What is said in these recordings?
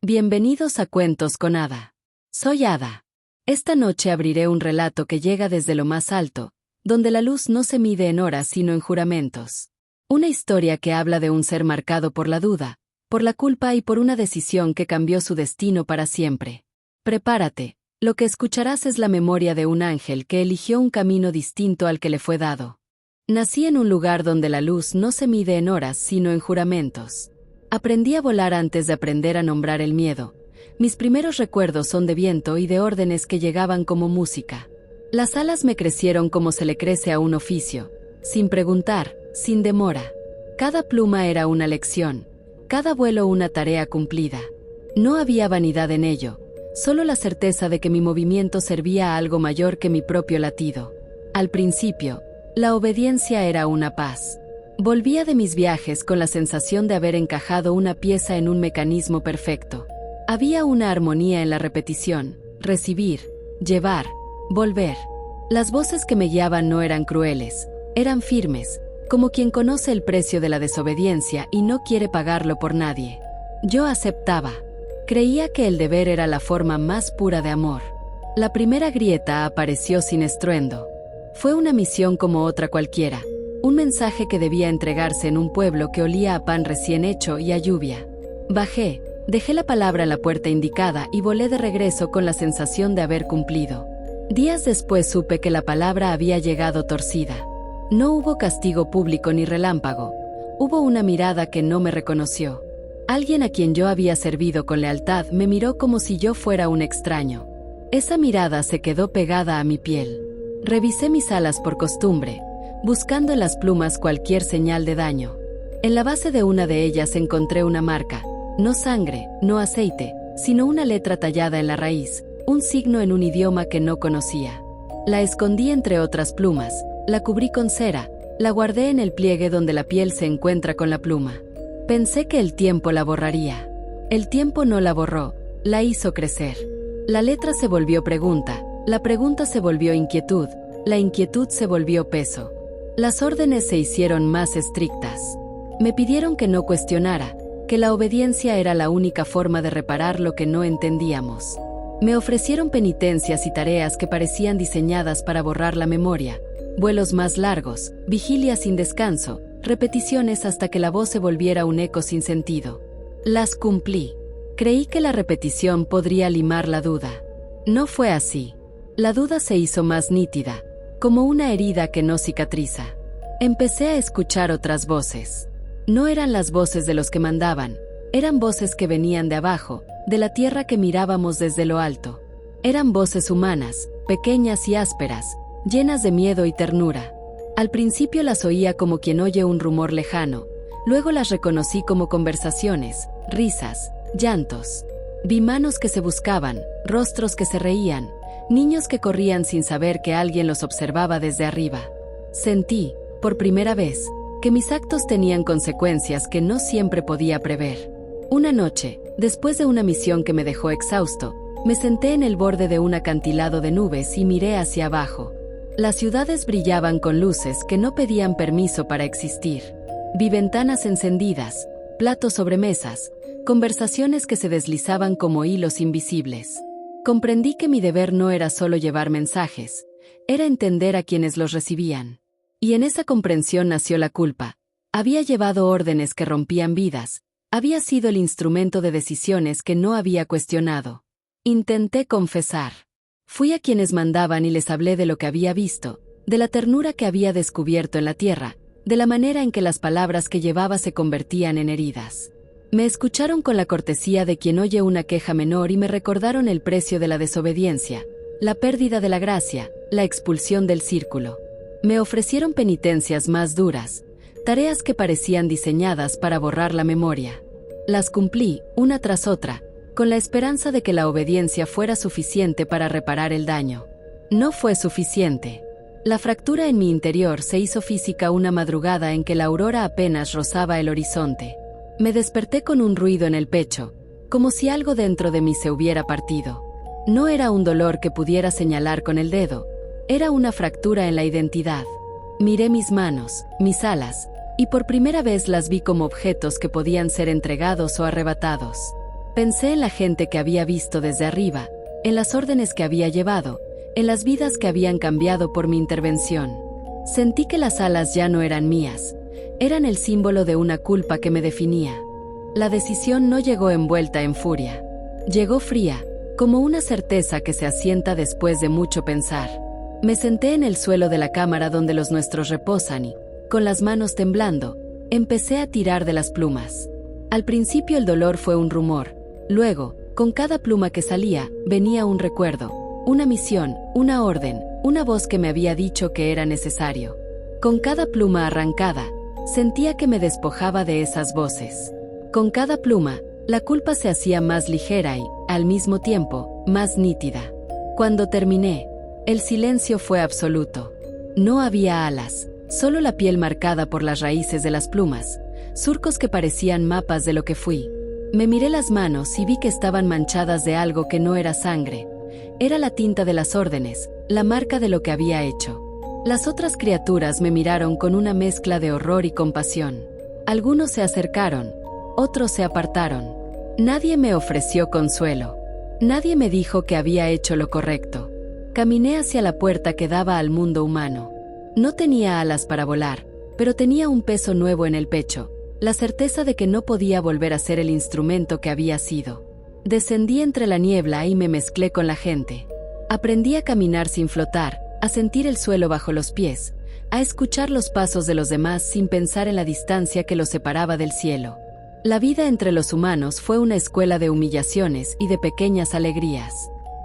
Bienvenidos a Cuentos con Ada. Soy Ada. Esta noche abriré un relato que llega desde lo más alto, donde la luz no se mide en horas sino en juramentos. Una historia que habla de un ser marcado por la duda, por la culpa y por una decisión que cambió su destino para siempre. Prepárate, lo que escucharás es la memoria de un ángel que eligió un camino distinto al que le fue dado. Nací en un lugar donde la luz no se mide en horas sino en juramentos. Aprendí a volar antes de aprender a nombrar el miedo. Mis primeros recuerdos son de viento y de órdenes que llegaban como música. Las alas me crecieron como se le crece a un oficio, sin preguntar, sin demora. Cada pluma era una lección, cada vuelo una tarea cumplida. No había vanidad en ello, solo la certeza de que mi movimiento servía a algo mayor que mi propio latido. Al principio, la obediencia era una paz. Volvía de mis viajes con la sensación de haber encajado una pieza en un mecanismo perfecto. Había una armonía en la repetición, recibir, llevar, volver. Las voces que me guiaban no eran crueles, eran firmes, como quien conoce el precio de la desobediencia y no quiere pagarlo por nadie. Yo aceptaba. Creía que el deber era la forma más pura de amor. La primera grieta apareció sin estruendo. Fue una misión como otra cualquiera. Un mensaje que debía entregarse en un pueblo que olía a pan recién hecho y a lluvia. Bajé, dejé la palabra en la puerta indicada y volé de regreso con la sensación de haber cumplido. Días después supe que la palabra había llegado torcida. No hubo castigo público ni relámpago. Hubo una mirada que no me reconoció. Alguien a quien yo había servido con lealtad me miró como si yo fuera un extraño. Esa mirada se quedó pegada a mi piel. Revisé mis alas por costumbre, buscando en las plumas cualquier señal de daño. En la base de una de ellas encontré una marca, no sangre, no aceite, sino una letra tallada en la raíz, un signo en un idioma que no conocía. La escondí entre otras plumas, la cubrí con cera, la guardé en el pliegue donde la piel se encuentra con la pluma. Pensé que el tiempo la borraría. El tiempo no la borró, la hizo crecer. La letra se volvió pregunta, la pregunta se volvió inquietud, la inquietud se volvió peso. Las órdenes se hicieron más estrictas. Me pidieron que no cuestionara, que la obediencia era la única forma de reparar lo que no entendíamos. Me ofrecieron penitencias y tareas que parecían diseñadas para borrar la memoria, vuelos más largos, vigilias sin descanso, repeticiones hasta que la voz se volviera un eco sin sentido. Las cumplí. Creí que la repetición podría limar la duda. No fue así. La duda se hizo más nítida, como una herida que no cicatriza. Empecé a escuchar otras voces. No eran las voces de los que mandaban, eran voces que venían de abajo, de la tierra que mirábamos desde lo alto. Eran voces humanas, pequeñas y ásperas, llenas de miedo y ternura. Al principio las oía como quien oye un rumor lejano, luego las reconocí como conversaciones, risas, llantos. Vi manos que se buscaban, rostros que se reían, niños que corrían sin saber que alguien los observaba desde arriba. Sentí, por primera vez, que mis actos tenían consecuencias que no siempre podía prever. Una noche, después de una misión que me dejó exhausto, me senté en el borde de un acantilado de nubes y miré hacia abajo. Las ciudades brillaban con luces que no pedían permiso para existir. Vi ventanas encendidas, platos sobre mesas, conversaciones que se deslizaban como hilos invisibles. Comprendí que mi deber no era solo llevar mensajes, era entender a quienes los recibían. Y en esa comprensión nació la culpa. Había llevado órdenes que rompían vidas, había sido el instrumento de decisiones que no había cuestionado. Intenté confesar. Fui a quienes mandaban y les hablé de lo que había visto, de la ternura que había descubierto en la tierra, de la manera en que las palabras que llevaba se convertían en heridas. Me escucharon con la cortesía de quien oye una queja menor y me recordaron el precio de la desobediencia, la pérdida de la gracia, la expulsión del círculo. Me ofrecieron penitencias más duras, tareas que parecían diseñadas para borrar la memoria. Las cumplí, una tras otra, con la esperanza de que la obediencia fuera suficiente para reparar el daño. No fue suficiente. La fractura en mi interior se hizo física una madrugada en que la aurora apenas rozaba el horizonte. Me desperté con un ruido en el pecho, como si algo dentro de mí se hubiera partido. No era un dolor que pudiera señalar con el dedo, era una fractura en la identidad. Miré mis manos, mis alas, y por primera vez las vi como objetos que podían ser entregados o arrebatados. Pensé en la gente que había visto desde arriba, en las órdenes que había llevado, en las vidas que habían cambiado por mi intervención. Sentí que las alas ya no eran mías, eran el símbolo de una culpa que me definía. La decisión no llegó envuelta en furia. Llegó fría, como una certeza que se asienta después de mucho pensar. Me senté en el suelo de la cámara donde los nuestros reposan y, con las manos temblando, empecé a tirar de las plumas. Al principio el dolor fue un rumor, luego, con cada pluma que salía, venía un recuerdo, una misión, una orden, una voz que me había dicho que era necesario. Con cada pluma arrancada, sentía que me despojaba de esas voces. Con cada pluma, la culpa se hacía más ligera y, al mismo tiempo, más nítida. Cuando terminé, el silencio fue absoluto. No había alas, solo la piel marcada por las raíces de las plumas, surcos que parecían mapas de lo que fui. Me miré las manos y vi que estaban manchadas de algo que no era sangre. Era la tinta de las órdenes, la marca de lo que había hecho. Las otras criaturas me miraron con una mezcla de horror y compasión. Algunos se acercaron, otros se apartaron. Nadie me ofreció consuelo. Nadie me dijo que había hecho lo correcto. Caminé hacia la puerta que daba al mundo humano. No tenía alas para volar, pero tenía un peso nuevo en el pecho, la certeza de que no podía volver a ser el instrumento que había sido. Descendí entre la niebla y me mezclé con la gente. Aprendí a caminar sin flotar, a sentir el suelo bajo los pies, a escuchar los pasos de los demás sin pensar en la distancia que los separaba del cielo. La vida entre los humanos fue una escuela de humillaciones y de pequeñas alegrías.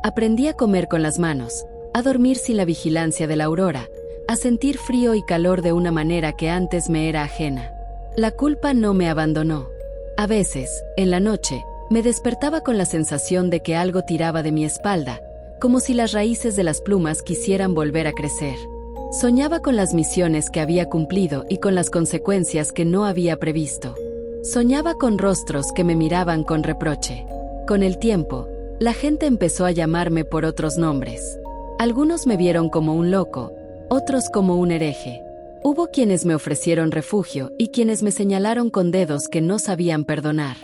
Aprendí a comer con las manos, a dormir sin la vigilancia de la aurora, a sentir frío y calor de una manera que antes me era ajena. La culpa no me abandonó. A veces, en la noche, me despertaba con la sensación de que algo tiraba de mi espalda, como si las raíces de las plumas quisieran volver a crecer. Soñaba con las misiones que había cumplido y con las consecuencias que no había previsto. Soñaba con rostros que me miraban con reproche. Con el tiempo, la gente empezó a llamarme por otros nombres. Algunos me vieron como un loco, otros como un hereje. Hubo quienes me ofrecieron refugio y quienes me señalaron con dedos que no sabían perdonar.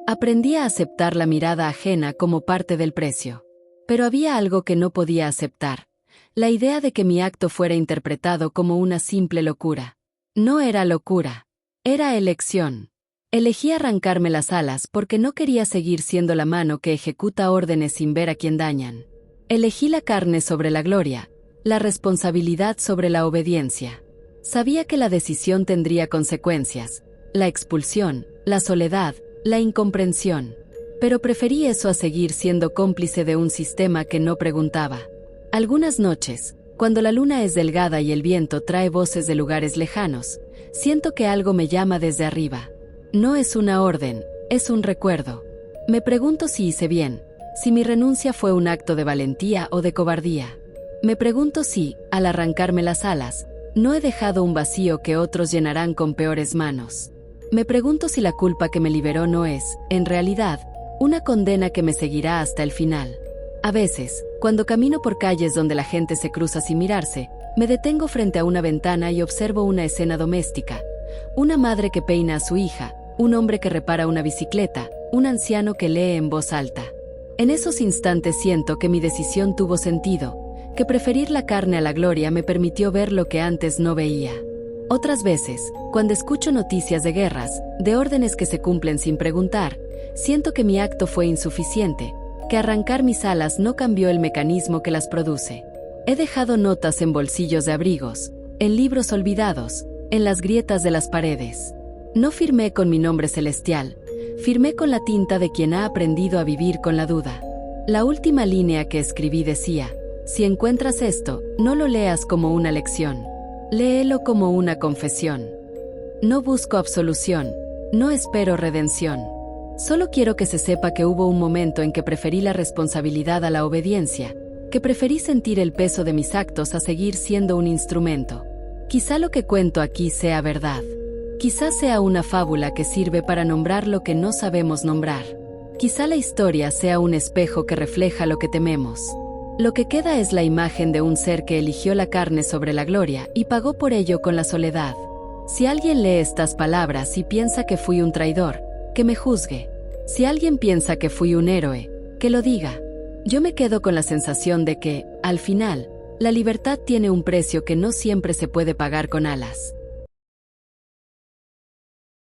Aprendí a aceptar la mirada ajena como parte del precio. Pero había algo que no podía aceptar: la idea de que mi acto fuera interpretado como una simple locura. No era locura, era elección. Elegí arrancarme las alas porque no quería seguir siendo la mano que ejecuta órdenes sin ver a quién dañan. Elegí la carne sobre la gloria, la responsabilidad sobre la obediencia. Sabía que la decisión tendría consecuencias: la expulsión, la soledad, la incomprensión. Pero preferí eso a seguir siendo cómplice de un sistema que no preguntaba. Algunas noches, cuando la luna es delgada y el viento trae voces de lugares lejanos, siento que algo me llama desde arriba. No es una orden, es un recuerdo. Me pregunto si hice bien, si mi renuncia fue un acto de valentía o de cobardía. Me pregunto si, al arrancarme las alas, no he dejado un vacío que otros llenarán con peores manos. Me pregunto si la culpa que me liberó no es, en realidad, una condena que me seguirá hasta el final. A veces, cuando camino por calles donde la gente se cruza sin mirarse, me detengo frente a una ventana y observo una escena doméstica. Una madre que peina a su hija, un hombre que repara una bicicleta, un anciano que lee en voz alta. En esos instantes siento que mi decisión tuvo sentido, que preferir la carne a la gloria me permitió ver lo que antes no veía. Otras veces, cuando escucho noticias de guerras, de órdenes que se cumplen sin preguntar, siento que mi acto fue insuficiente, que arrancar mis alas no cambió el mecanismo que las produce. He dejado notas en bolsillos de abrigos, en libros olvidados, en las grietas de las paredes. No firmé con mi nombre celestial, firmé con la tinta de quien ha aprendido a vivir con la duda. La última línea que escribí decía: si encuentras esto, no lo leas como una lección. Léelo como una confesión. No busco absolución, no espero redención. Solo quiero que se sepa que hubo un momento en que preferí la responsabilidad a la obediencia, que preferí sentir el peso de mis actos a seguir siendo un instrumento. Quizá lo que cuento aquí sea verdad. Quizá sea una fábula que sirve para nombrar lo que no sabemos nombrar. Quizá la historia sea un espejo que refleja lo que tememos. Lo que queda es la imagen de un ser que eligió la carne sobre la gloria y pagó por ello con la soledad. Si alguien lee estas palabras y piensa que fui un traidor, que me juzgue. Si alguien piensa que fui un héroe, que lo diga. Yo me quedo con la sensación de que, al final, la libertad tiene un precio que no siempre se puede pagar con alas.